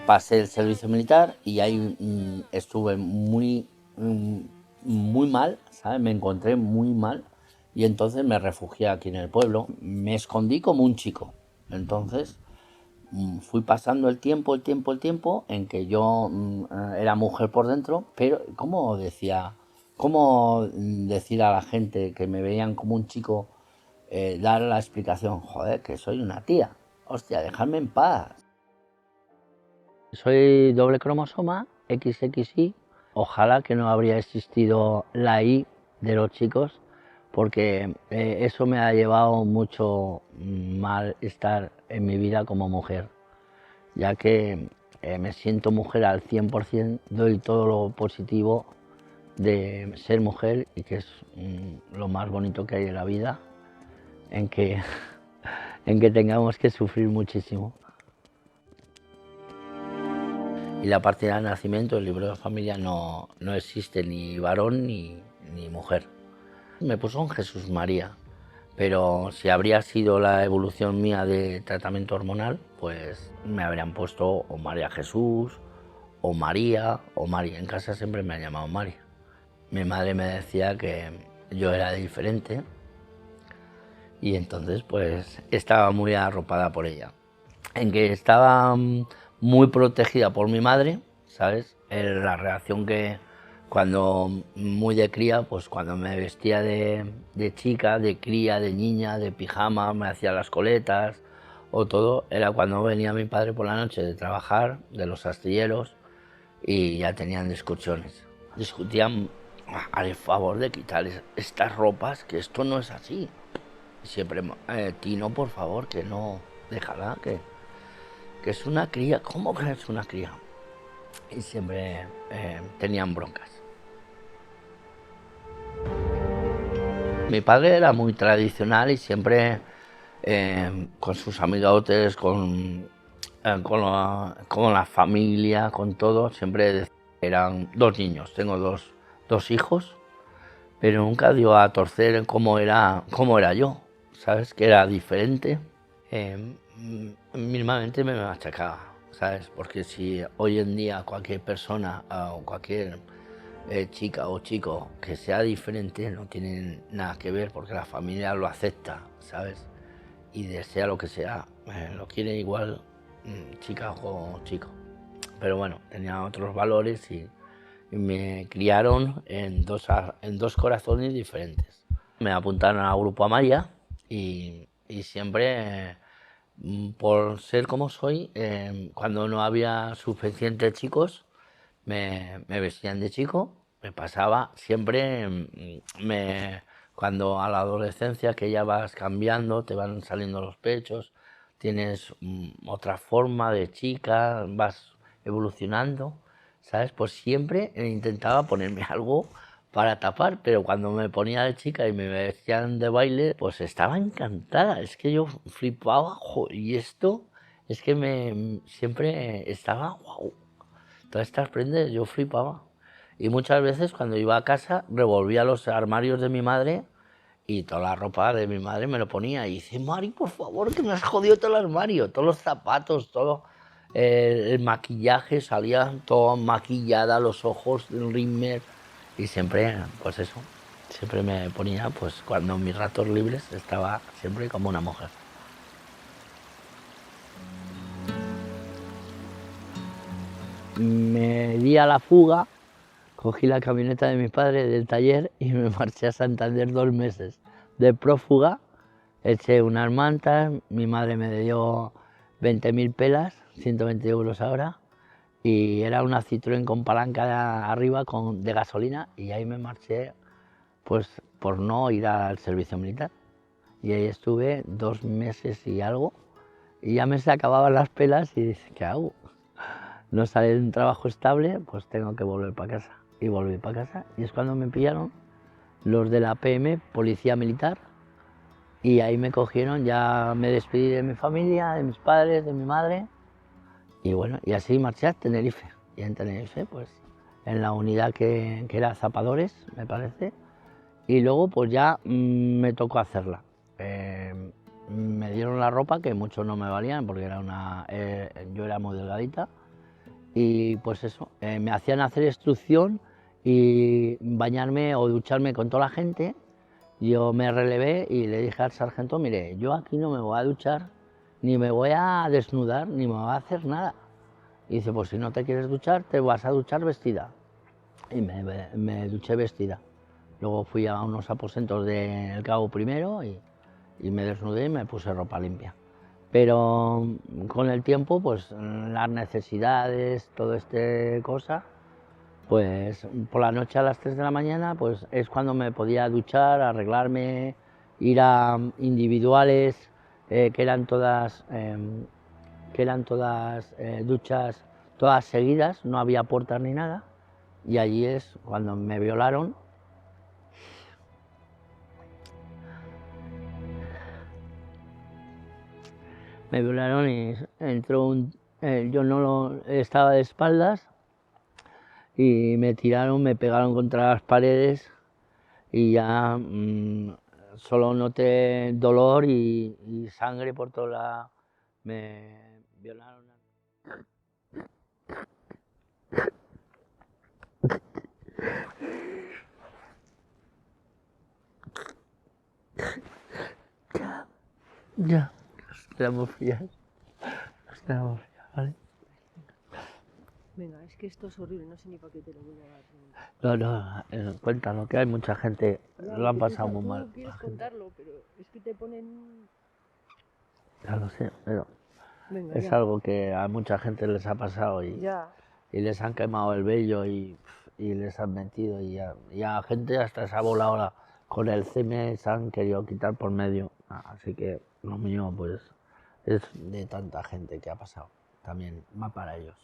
pasé el servicio militar y ahí estuve muy mal, ¿sabes? Me encontré muy mal y entonces me refugié aquí en el pueblo. Me escondí como un chico. Entonces fui pasando el tiempo en que yo era mujer por dentro, pero cómo decir a la gente que me veían como un chico, dar la explicación, joder, que soy una tía, hostia, dejadme en paz. Soy doble cromosoma, XXY. Ojalá que no habría existido la Y de los chicos, porque eso me ha llevado mucho malestar en mi vida como mujer, ya que me siento mujer al 100%, doy todo lo positivo de ser mujer y que es lo más bonito que hay en la vida, en que, en que tengamos que sufrir muchísimo. Y la partida de nacimiento, el libro de familia, no existe ni varón ni mujer. Me puso un Jesús María, pero si habría sido la evolución mía de tratamiento hormonal, pues me habrían puesto o María Jesús, o María, o María. En casa siempre me han llamado María. Mi madre me decía que yo era diferente y entonces pues estaba muy arropada por ella. En que estaba muy protegida por mi madre, ¿sabes? La relación que cuando muy de cría, pues cuando me vestía de chica, de cría, de niña, de pijama, me hacía las coletas o todo, era cuando venía mi padre por la noche de trabajar, de los astilleros, y ya tenían discusiones. Discutían al favor de quitar estas ropas, que esto no es así. Y siempre, Tino, por favor, que no, déjala, que es una cría. ¿Cómo que es una cría? Y siempre tenían broncas. Mi padre era muy tradicional y siempre con sus amigotes, con la familia, con todo, siempre eran dos niños. Tengo dos hijos, pero nunca dio a torcer cómo era yo, ¿sabes? Que era diferente. Mismamente me machacaba, ¿sabes? Porque si hoy en día cualquier persona o cualquier chica o chico que sea diferente no tiene nada que ver porque la familia lo acepta, ¿sabes? Y desea lo que sea, lo quiere igual chica o chico. Pero bueno, tenía otros valores y me criaron en dos corazones diferentes. Me apuntaron al grupo Amaya y siempre, por ser como soy, cuando no había suficientes chicos, me vestían de chico, me pasaba siempre, cuando a la adolescencia que ya vas cambiando, te van saliendo los pechos, tienes otra forma de chica, vas evolucionando, ¿sabes? Pues siempre intentaba ponerme algo para tapar, pero cuando me ponía de chica y me vestían de baile, pues estaba encantada, es que yo flipaba, y esto es que siempre estaba, wow, todas estas prendas yo flipaba. Y muchas veces cuando iba a casa revolvía los armarios de mi madre y toda la ropa de mi madre me lo ponía. Y dice, Mari, por favor, que me has jodido todo el armario, todos los zapatos, todo el maquillaje, salía todo maquillada, los ojos, el rímel. Y siempre, pues eso, siempre me ponía, pues cuando en mis ratos libres estaba siempre como una mujer. Me di a la fuga. Cogí la camioneta de mi padre del taller y me marché a Santander 2 meses. De prófuga, eché unas mantas, mi madre me dio 20.000 pelas, 120 euros ahora, y era una Citroën con palanca arriba de gasolina, y ahí me marché pues por no ir al servicio militar. Y ahí estuve 2 meses y algo, y ya me se acababan las pelas y dije, ¿qué hago? No sale un trabajo estable, pues tengo que volver para casa. Y volví para casa y es cuando me pillaron los de la PM, Policía Militar, y ahí me cogieron, ya me despedí de mi familia, de mis padres, de mi madre, y bueno, y así marché a Tenerife. Y en Tenerife, pues, en la unidad que era Zapadores, me parece, y luego pues ya me tocó hacerla. Me dieron la ropa, que mucho no me valían, porque yo era muy delgadita, Y pues eso, me hacían hacer instrucción y bañarme o ducharme con toda la gente. Yo me relevé y le dije al sargento, mire, yo aquí no me voy a duchar, ni me voy a desnudar, ni me voy a hacer nada. Y dice, pues si no te quieres duchar, te vas a duchar vestida. Y me duché vestida. Luego fui a unos aposentos del cabo primero y me desnudé y me puse ropa limpia. Pero con el tiempo, pues las necesidades, todo este cosa, pues por la noche a las 3 de la mañana, pues es cuando me podía duchar, arreglarme, ir a individuales, que eran todas duchas, todas seguidas, no había puertas ni nada. Y allí es cuando me violaron. Me violaron y entró yo no estaba de espaldas y me tiraron, me pegaron contra las paredes y ya solo noté dolor y sangre por toda la... Me violaron. Ya, nos quedamos frías. Nos quedamos frías, ¿vale? Venga, es que esto es horrible, no sé ni para qué te lo voy a dar. No, cuéntalo, que hay mucha gente, Ya, lo han que tú pasado muy mal. tú quieres contarlo, pero es que te ponen... Ya lo sé, pero Venga, es ya. algo que a mucha gente les ha pasado Ya. y les han quemado el vello y les han metido y a gente hasta se ha volado con el CM, se han querido quitar por medio. Así que lo mío pues es de tanta gente que ha pasado, también más para ellos.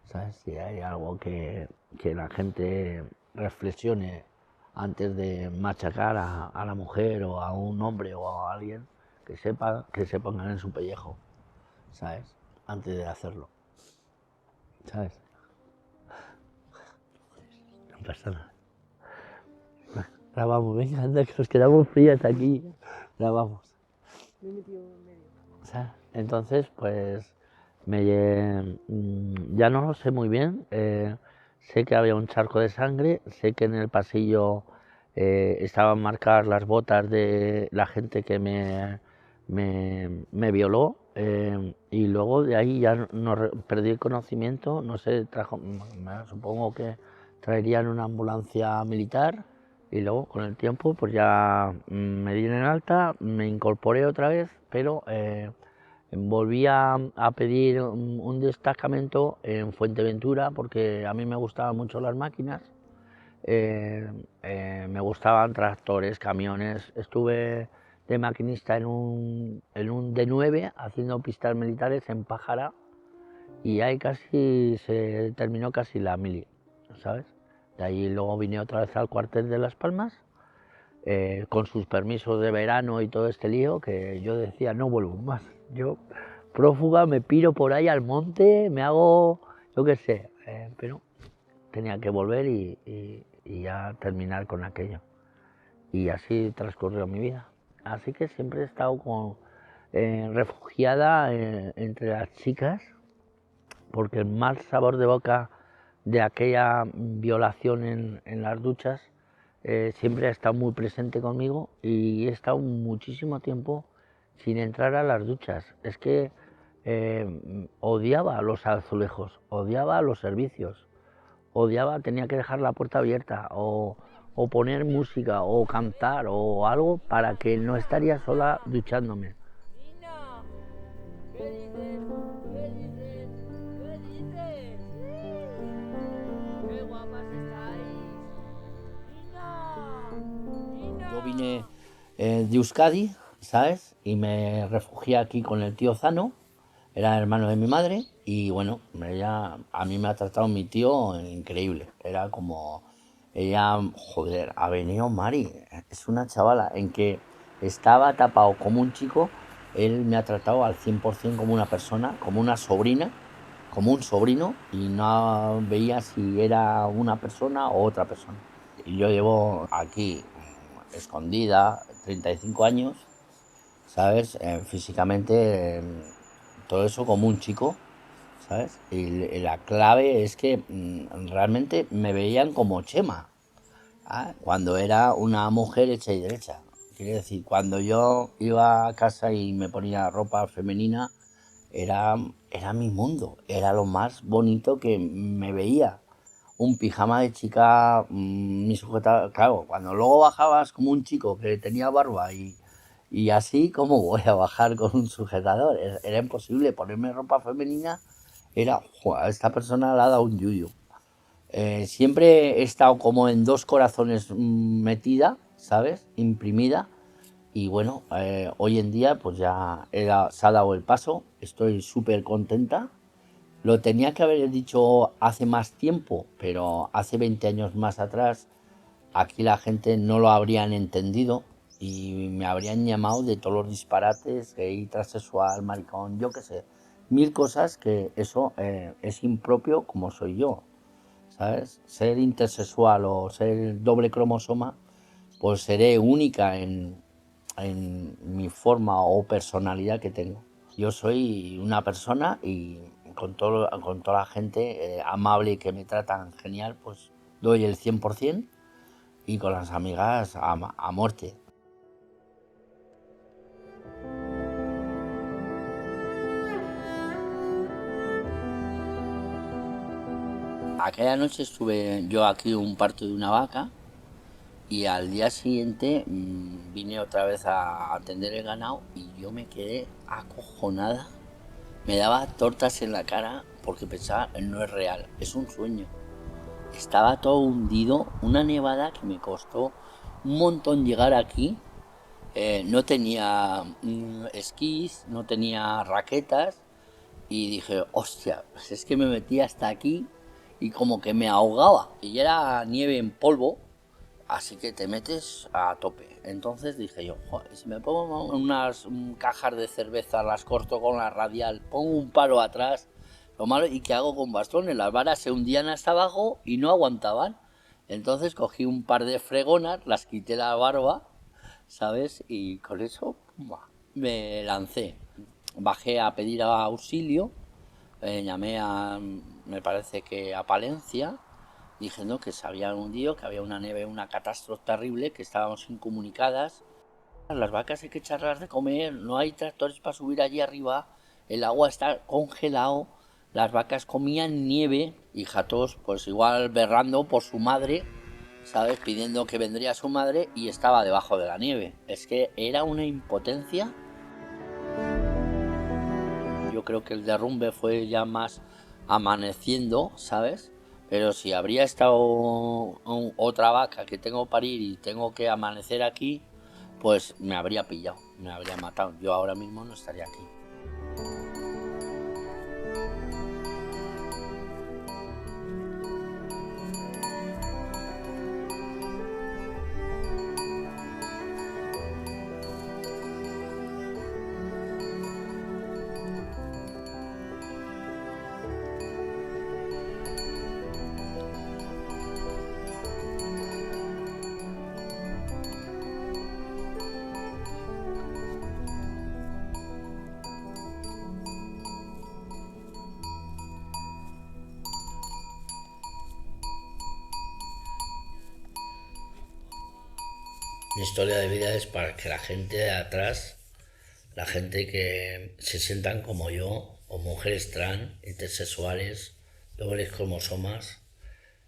¿Sabes? Si hay algo que la gente reflexione antes de machacar a la mujer o a un hombre o a alguien, que se pongan en su pellejo, ¿sabes? Antes de hacerlo, ¿sabes? No pasa nada. Grabamos, venga, anda, que nos quedamos frías aquí. Grabamos. Me he metido en medio. ¿Sabes? Entonces, pues, ya no lo sé muy bien. Sé que había un charco de sangre, sé que en el pasillo estaban marcadas las botas de la gente que me violó. Y luego de ahí ya perdí el conocimiento, no sé, supongo que traerían una ambulancia militar y luego con el tiempo pues ya me di en alta, me incorporé otra vez, pero volví a pedir un destacamento en Fuenteventura porque a mí me gustaban mucho las máquinas, me gustaban tractores, camiones, estuve de maquinista en un D9 haciendo pistas militares en Pájara y ahí casi se terminó casi la mili, ¿sabes? De ahí luego vine otra vez al cuartel de Las Palmas, con sus permisos de verano y todo este lío, que yo decía, no vuelvo más. Yo, prófuga, me piro por ahí al monte, me hago, yo qué sé, pero tenía que volver y ya terminar con aquello. Y así transcurrió mi vida. Así que siempre he estado refugiada entre las chicas, porque el mal sabor de boca de aquella violación en las duchas siempre ha estado muy presente conmigo y he estado muchísimo tiempo sin entrar a las duchas. Es que odiaba los azulejos, odiaba los servicios, tenía que dejar la puerta abierta o poner música o cantar o algo para que no estaría sola duchándome. Nina, ¿qué dices? ¿Qué dices? ¿Qué dices? ¡Qué guapas estáis! ¡Nina! ¡Nina! Yo vine de Euskadi, ¿sabes? Y me refugié aquí con el tío Zano, era hermano de mi madre, y bueno, a mí me ha tratado mi tío increíble. Era como, ella, joder, ha venido Mari, es una chavala en que estaba tapado como un chico, él me ha tratado al 100% como una persona, como una sobrina, como un sobrino, y no veía si era una persona o otra persona. Y yo llevo aquí escondida 35 años, ¿sabes? Físicamente, todo eso como un chico. ¿sabes? Y la clave es que realmente me veían como Chema, cuando era una mujer hecha y derecha. Quiere decir, cuando yo iba a casa y me ponía ropa femenina, era, era mi mundo, era lo más bonito que me veía. Un pijama de chica, mi sujetador, claro, cuando luego bajabas como un chico que tenía barba y así, ¿cómo voy a bajar con un sujetador? Era imposible ponerme ropa femenina, era, "Jua, esta persona le ha dado un yuyu". Siempre he estado como en dos corazones metida, ¿sabes? Imprimida. Y bueno, hoy en día pues ya se ha dado el paso, estoy súper contenta. Lo tenía que haber dicho hace más tiempo, pero hace 20 años más atrás aquí la gente no lo habrían entendido y me habrían llamado de todos los disparates, gay, transexual, maricón, yo qué sé, mil cosas que eso es impropio como soy yo, ¿sabes? Ser intersexual o ser doble cromosoma, pues seré única en mi forma o personalidad que tengo. Yo soy una persona y con toda la gente amable y que me tratan genial, pues doy el 100% y con las amigas a muerte. Aquella noche estuve yo aquí un parto de una vaca y al día siguiente vine otra vez a atender el ganado y yo me quedé acojonada. Me daba tortas en la cara porque pensaba, no es real, es un sueño. Estaba todo hundido, una nevada que me costó un montón llegar aquí. No tenía esquís, no tenía raquetas y dije, hostia, pues es que me metí hasta aquí y como que me ahogaba. Y era nieve en polvo, así que te metes a tope. Entonces dije yo, joder, si me pongo unas cajas de cerveza, las corto con la radial, pongo un palo atrás, lo malo, ¿y qué hago con bastones? Las varas se hundían hasta abajo y no aguantaban. Entonces cogí un par de fregonas, las quité la barba, ¿sabes? Y con eso me lancé. Bajé a pedir auxilio, llamé me parece que a Palencia, diciendo que se habían hundido, que había una nieve, una catástrofe terrible, que estábamos incomunicadas. Las vacas hay que echarlas de comer, no hay tractores para subir allí arriba, el agua está congelado, las vacas comían nieve y Jatos pues igual berrando por su madre, ¿sabes? Pidiendo que vendría su madre y estaba debajo de la nieve. Es que era una impotencia. Yo creo que el derrumbe fue ya más amaneciendo, ¿sabes? Pero si habría estado otra vaca que tengo que parir y tengo que amanecer aquí, pues me habría pillado, me habría matado. Yo ahora mismo no estaría aquí. Mi historia de vida es para que la gente de atrás, la gente que se sientan como yo, o mujeres trans, intersexuales, dobles cromosomas,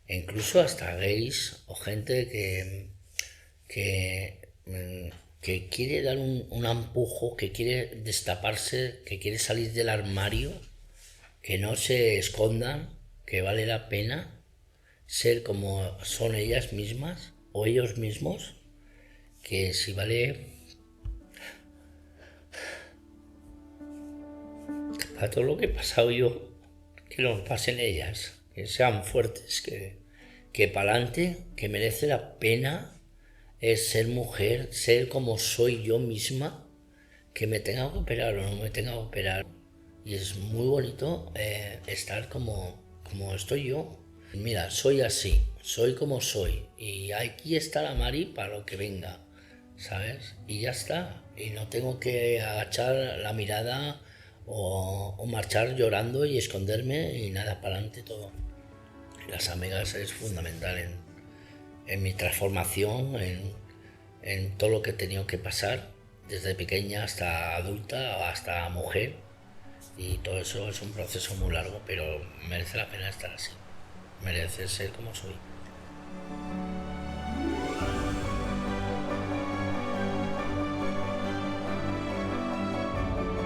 e incluso hasta gays o gente que quiere dar un empujo, que quiere destaparse, que quiere salir del armario, que no se escondan, que vale la pena ser como son ellas mismas o ellos mismos, que si vale para todo lo que he pasado yo, que lo pasen ellas, que sean fuertes, que para adelante, que merece la pena es ser mujer, ser como soy yo misma, que me tenga que operar o no me tenga que operar. Y es muy bonito estar como estoy yo. Mira, soy así, soy como soy. Y aquí está la Mari para lo que venga, ¿sabes? Y ya está. Y no tengo que agachar la mirada o marchar llorando y esconderme y nada, para adelante todo. Las amigas es fundamental en mi transformación, en todo lo que he tenido que pasar, desde pequeña hasta adulta, hasta mujer, y todo eso es un proceso muy largo, pero merece la pena estar así, merece ser como soy.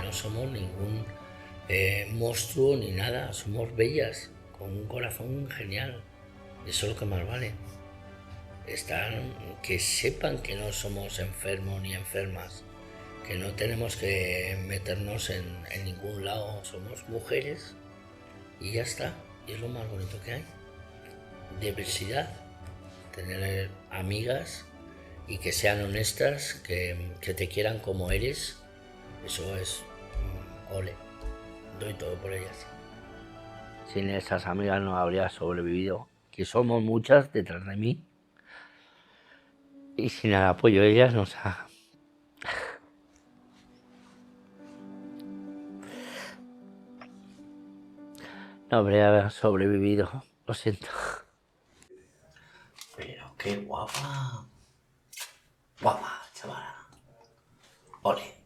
No somos ningún monstruo ni nada, somos bellas, con un corazón genial, eso es lo que más vale. Que sepan que no somos enfermos ni enfermas, que no tenemos que meternos en ningún lado, somos mujeres y ya está, y es lo más bonito que hay. Diversidad, tener amigas y que sean honestas, que te quieran como eres, eso es ole, doy todo por ellas. Sin esas amigas no habría sobrevivido, que somos muchas detrás de mí. Y sin el apoyo de ellas no sé. No habría sobrevivido, lo siento. Pero qué guapa. Guapa, chavala. Ole.